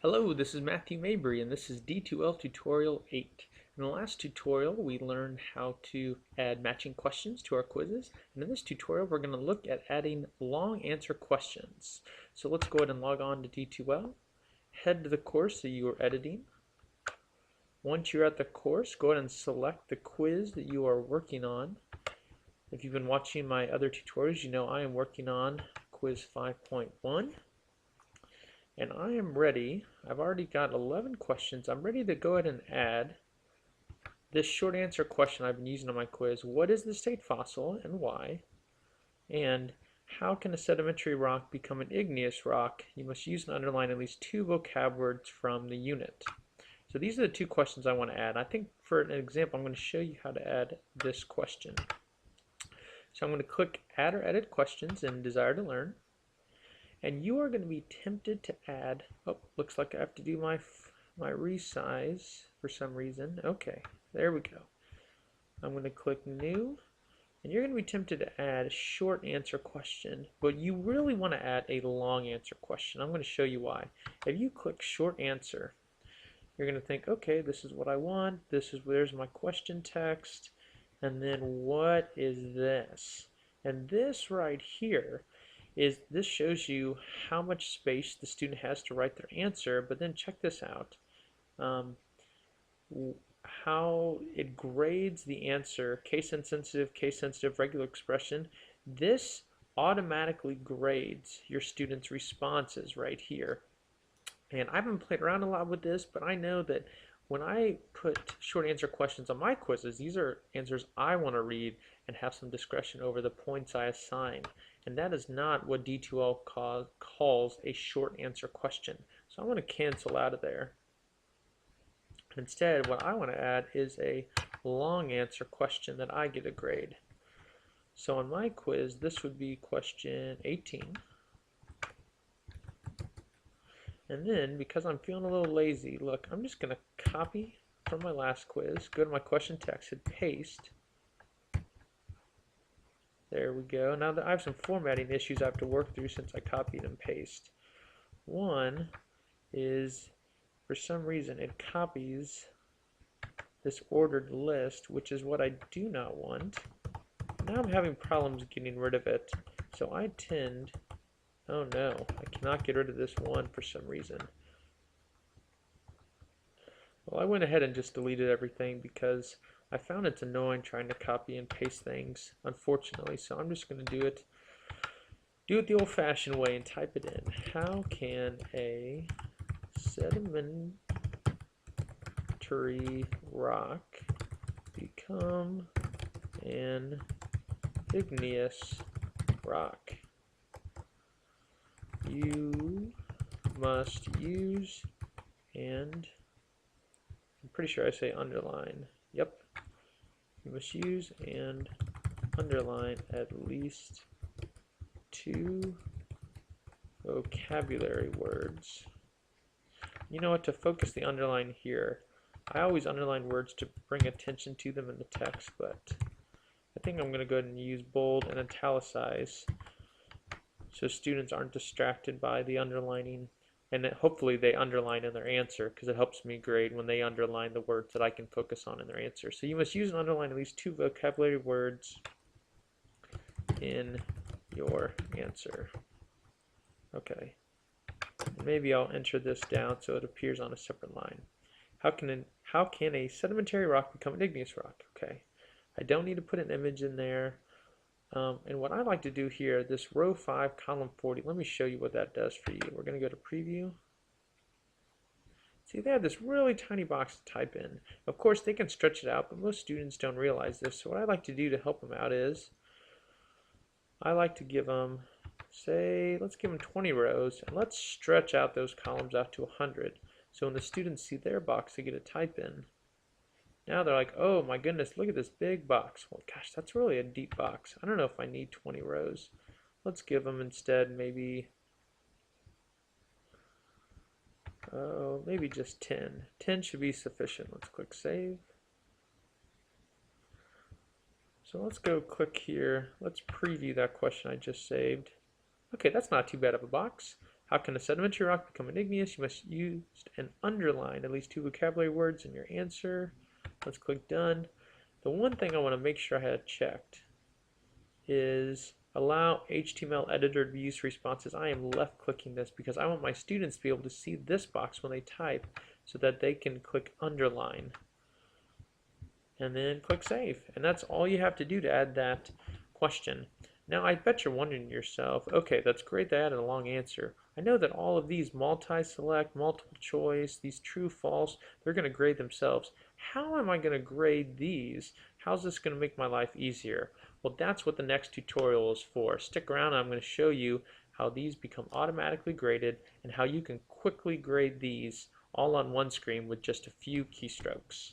Hello, this is Matthew Mabry and this is D2L tutorial 8. In the last tutorial we learned how to add matching questions to our quizzes, and in this tutorial we're going to look at adding long answer questions. So let's go ahead and log on to D2L, head to the course that you are editing. Once you're at the course, go ahead and select the quiz that you are working on. If you've been watching my other tutorials, you know I am working on quiz 5.1. And I am ready. I've already got 11 questions. I'm ready to go ahead and add this short answer question I've been using on my quiz. What is the state fossil and why? And how can a sedimentary rock become an igneous rock? You must use and underline at least 2 vocab words from the unit. So these are the 2 questions I want to add. I think for an example, I'm going to show you how to add this question. So I'm going to click Add or Edit Questions in Desire to Learn. And you are going to be tempted to add, oh, looks like I have to do my resize for some reason. Okay, there we go. I'm going to click New, and you're going to be tempted to add a short answer question, but you really want to add a long answer question. I'm going to show you why. If you click Short Answer, you're going to think, okay, this is what I want, there's my question text, and then what is this? And this right here this shows you how much space the student has to write their answer, but then check this out. How it grades the answer, case insensitive, regular expression. This automatically grades your students' responses right here. And I haven't played around a lot with this, but I know that when I put short answer questions on my quizzes, these are answers I want to read and have some discretion over the points I assign. And that is not what D2L calls a short answer question. So I'm going to cancel out of there. Instead, what I want to add is a long answer question that I get a grade. So on my quiz, this would be question 18. And then, because I'm feeling a little lazy, look, I'm just going to copy from my last quiz, go to my question text, hit paste. There we go. Now I have some formatting issues I have to work through since I copied and pasted. One is, for some reason, it copies this ordered list, which is what I do not want. Now I'm having problems getting rid of it. So I tend, oh no, I cannot get rid of this one for some reason. Well, I went ahead and just deleted everything because I found it's annoying trying to copy and paste things, unfortunately. So I'm just going to do it the old-fashioned way and type it in. How can a sedimentary rock become an igneous rock? You must use and I'm pretty sure I say underline. Yep. You must use and underline at least 2 vocabulary words. You know what, to focus the underline here, I always underline words to bring attention to them in the text, but I think I'm going to go ahead and use bold and italicize so students aren't distracted by the underlining, and hopefully they underline in their answer because it helps me grade when they underline the words that I can focus on in their answer. So you must use and underline at least 2 vocabulary words in your answer. Okay. And maybe I'll enter this down so it appears on a separate line. How can a sedimentary rock become an igneous rock? Okay. I don't need to put an image in there. And what I like to do here, this row 5, column 40, let me show you what that does for you. We're going to go to preview. See, they have this really tiny box to type in. Of course, they can stretch it out, but most students don't realize this. So what I like to do to help them out is, I like to give them, say, let's give them 20 rows, and let's stretch out those columns out to 100. So when the students see their box, they get to type in. Now they're like, oh my goodness, look at this big box. Well, gosh, that's really a deep box. I don't know if I need 20 rows. Let's give them instead maybe just 10. 10 should be sufficient. Let's click Save. So let's go click here. Let's preview that question I just saved. Okay, that's not too bad of a box. How can a sedimentary rock become an igneous? You must use and underline at least 2 vocabulary words in your answer. Let's click done. The one thing I want to make sure I had checked is allow HTML editor to use responses. I am left clicking this because I want my students to be able to see this box when they type so that they can click underline and then click save. And that's all you have to do to add that question. Now I bet you're wondering to yourself, okay, that's great to add a long answer. I know that all of these multi-select, multiple choice, these true, false, they're going to grade themselves. How am I going to grade these? How's this going to make my life easier? Well, that's what the next tutorial is for. Stick around, I'm going to show you how these become automatically graded and how you can quickly grade these all on one screen with just a few keystrokes.